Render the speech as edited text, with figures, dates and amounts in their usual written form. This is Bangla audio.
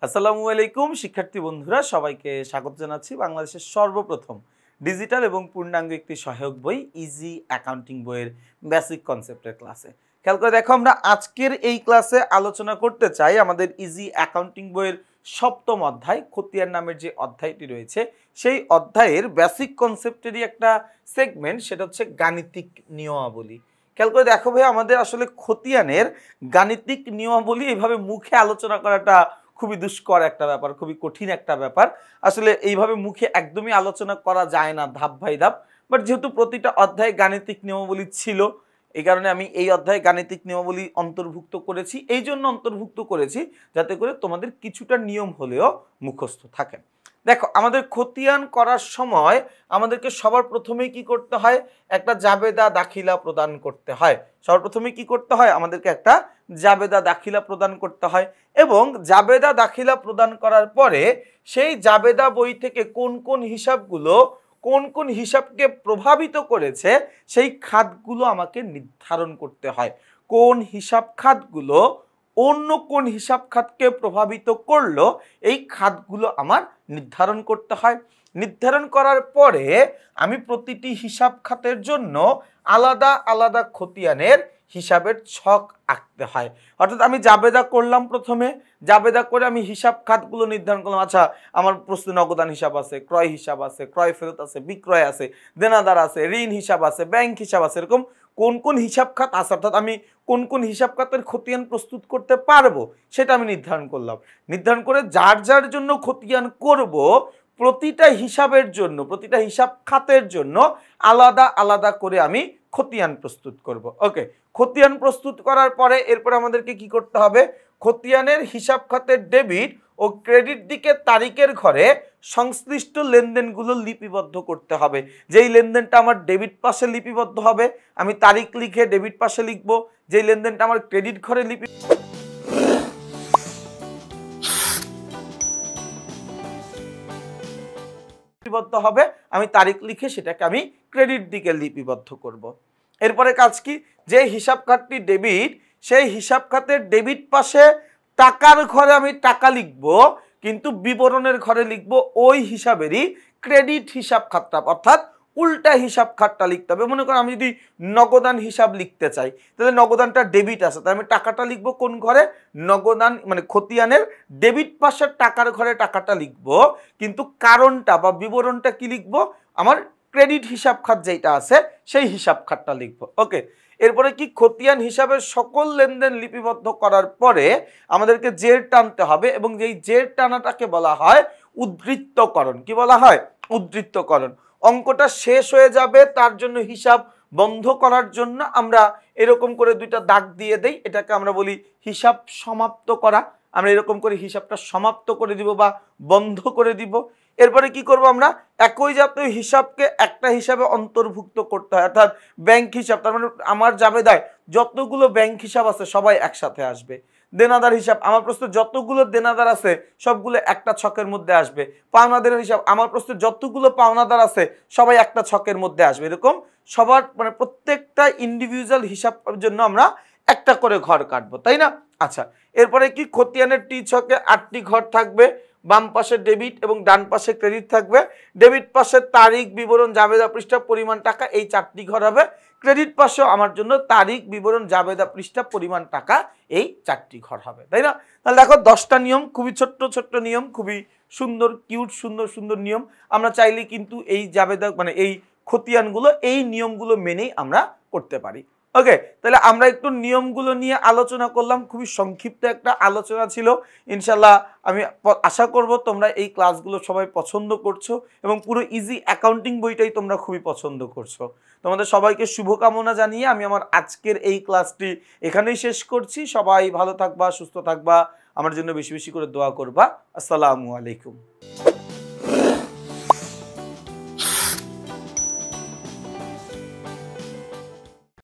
আসসালামু আলাইকুম শিক্ষার্থী বন্ধুরা, সবাইকে স্বাগত জানাচ্ছি বাংলাদেশের সর্বপ্রথম ডিজিটাল এবং পূর্ণাঙ্গ একটি সহায়ক বই ইজি অ্যাকাউন্টিং বইয়ের বেসিক কনসেপ্টের ক্লাসে। খেয়াল করে দেখো, আমরা আজকের এই ক্লাসে আলোচনা করতে চাই আমাদের ইজি অ্যাকাউন্টিং বইয়ের সপ্তম অধ্যায় খতিয়ান নামের যে অধ্যায়টি রয়েছে সেই অধ্যায়ের বেসিক কনসেপ্টেরই একটা সেগমেন্ট, সেটা হচ্ছে গাণিতিক নিয়মাবলী। খেয়াল করে দেখো ভাই, আমাদের আসলে খতিয়ানের গাণিতিক নিয়মাবলী এইভাবে মুখে আলোচনা করাটা খুবই দুষ্কর একটা ব্যাপার, খুবই কঠিন একটা ব্যাপার। আসলে এইভাবে মুখে একদমই আলোচনা করা যায় না ধাপ বাই ধাপ, বাট যেহেতু প্রতিটা অধ্যায়ে গাণিতিক নিয়মাবলী ছিল, এই কারণে আমি এই অধ্যায়ে গাণিতিক নিয়মাবলী অন্তর্ভুক্ত করেছি। এই জন্য অন্তর্ভুক্ত করেছি যাতে করে তোমাদের কিছুটা নিয়ম হলেও মুখস্থ থাকে। দেখো, আমাদের খতিয়ান করার সময় আমাদেরকে সবার প্রথমেই কি করতে হয়? একটা জাবেদা দাখিলা প্রদান করতে হয়। সবার প্রথমে কি করতে হয়? আমাদেরকে একটা জাবেদা দাখিলা প্রদান করতে হয়, এবং জাবেদা দাখিলা প্রদান করার পরে সেই জাবেদা বই থেকে কোন কোন হিসাবকে প্রভাবিত করেছে সেই খাতগুলো আমাকে নির্ধারণ করতে হয়। কোন হিসাব খাতগুলো অন্য কোন হিসাব খাতকে প্রভাবিত করলো, এই খাতগুলো আমার নির্ধারণ করতে হয়। নির্ধারণ করার পরে আমি প্রতিটি হিসাব খাতের জন্য আলাদা আলাদা খতিয়ানের হিসাবের ছক আঁকতে হয়। অর্থাৎ আমি জাবেদা করলাম, প্রথমে জাবেদা করে আমি হিসাব খাতগুলো নির্ধারণ করলাম। আচ্ছা, আমার প্রস্তুত নগদান হিসাব আছে, ক্রয় হিসাব আছে, ক্রয় ফেরত আছে, বিক্রয় আছে, দেনাদার আছে, ঋণ হিসাব আছে, ব্যাংক হিসাব আছে, এরকম কোন কোন হিসাব খাত আছে, অর্থাৎ আমি কোন কোন হিসাব খাতের খতিয়ান প্রস্তুত করতে পারবো সেটা আমি নির্ধারণ করলাম। নির্ধারণ করে যার যার জন্য খতিয়ান করব, প্রতিটা হিসাবের জন্য, প্রতিটা হিসাব খাতের জন্য আলাদা আলাদা করে আমি খতিয়ান প্রস্তুত করব। ওকে, খতিয়ান প্রস্তুত করার পরে এরপর আমাদেরকে কি করতে হবে? খতিয়ানের হিসাব খাতের ডেবিট ও ক্রেডিট দিকে তারিখের ঘরে সংশ্লিষ্ট লেনদেনগুলো লিপিবদ্ধ করতে হবে। যেই লেনদেনটা আমার ডেবিট পাশে লিপিবদ্ধ হবে আমি তারিখ লিখে ডেবিট পাশে লিখবো, যেই লেনদেনটা আমার ক্রেডিট ঘরে লিপিবদ্ধ হবে আমি তারিখ লিখে সেটাকে আমি ক্রেডিট দিকে লিপিবদ্ধ করব। এরপরে কাজ কি? যে হিসাব খাতটি ডেবিট, সেই হিসাব খাতের ডেবিট পাশে টাকার ঘরে আমি টাকা লিখব, কিন্তু বিবরণের ঘরে লিখব ওই হিসাবেরই ক্রেডিট হিসাব খাতটা, অর্থাৎ উল্টা হিসাব খাতটা লিখতে হবে। মনে করো আমি যদি নগদান হিসাব লিখতে চাই, তাহলে নগদানটা ডেবিট আছে, তাই আমি টাকাটা লিখব কোন ঘরে? নগদান মানে খতিয়ানের ডেবিট পাশের টাকার ঘরে টাকাটা লিখব, কিন্তু কারণটা বা বিবরণটা কি লিখব? আমার ক্রেডিট হিসাব খাত যেটা আছে সেই হিসাব খাতটা লিখব। ওকে, এরপরে কি? খতিয়ান হিসাবের সকল লেনদেন লিপিবদ্ধ করার পরে আমাদেরকে জের টানতে হবে, এবং যেই জের টানাটাকে বলা হয় উদ্ধৃতকরণ। কি বলা হয়? উদ্ধৃতকরণ। অঙ্কটা শেষ হয়ে যাবে, তার জন্য হিসাব বন্ধ করার জন্য আমরা এরকম করে দুইটা দাগ দিয়ে দেই, এটাকে আমরা বলি হিসাব সমাপ্ত করা। আমরা এরকম করে হিসাবটা সমাপ্ত করে দিব বা বন্ধ করে দিব। এরপরে কি করব? আমরা একই জাতীয় হিসাবকে একটা হিসাবে অন্তর্ভুক্ত করতে হয়, অর্থাৎ ব্যাংক হিসাব। তার মানে আমার জাবেদায় যতগুলো ব্যাংক হিসাব আছে সবাই একসাথে আসবে। দেনাদার হিসাব, আমার প্রশ্নে যতগুলো দেনাদার আছে সবগুলো একটা ছকের মধ্যে আসবে। পাওনাদারের হিসাব, আমার প্রশ্নে যতগুলো পাওনাদার আছে সবাই একটা ছকের মধ্যে আসবে। এরকম সবার মানে প্রত্যেকটা ইন্ডিভিজুয়াল হিসাবের জন্য আমরা একটা করে ঘর কাটবো, তাই না? আচ্ছা, এরপরে কি? খতিয়ানের টি ছকে 8টি ঘর থাকবে। বাম পাশে ডেবিট এবং ডান পাশে ক্রেডিট থাকবে। ডেবিট পাশে তারিখ, বিবরণ, জাবেদা পৃষ্ঠা, পরিমাণ টাকা, এই 4টি ঘর হবে। ক্রেডিট পাশেও আমার জন্য তারিখ, বিবরণ, জাবেদা পৃষ্ঠা, পরিমাণ টাকা, এই 4টি ঘর হবে, তাই না? তাহলে দেখো 10টা নিয়ম, খুবই ছোট্ট ছোট্ট নিয়ম, খুবই সুন্দর কিউট সুন্দর সুন্দর নিয়ম। আমরা চাইলে কিন্তু এই জাবেদা মানে এই খতিয়ানগুলো এই নিয়মগুলো মেনেই আমরা করতে পারি। ওকে, তাহলে আমরা একটু নিয়মগুলো নিয়ে আলোচনা করলাম, খুবই সংক্ষিপ্ত একটা আলোচনা ছিল। ইনশাল্লাহ আমি আশা করব তোমরা এই ক্লাসগুলো সবাই পছন্দ করছো, এবং পুরো ইজি অ্যাকাউন্টিং বইটাই তোমরা খুবই পছন্দ করছো। তোমাদের সবাইকে শুভকামনা জানিয়ে আমি আমার আজকের এই ক্লাসটি এখানেই শেষ করছি। সবাই ভালো থাকবা, সুস্থ থাকবা, আমার জন্য বেশি বেশি করে দোয়া করবা। আসসালামু আলাইকুম।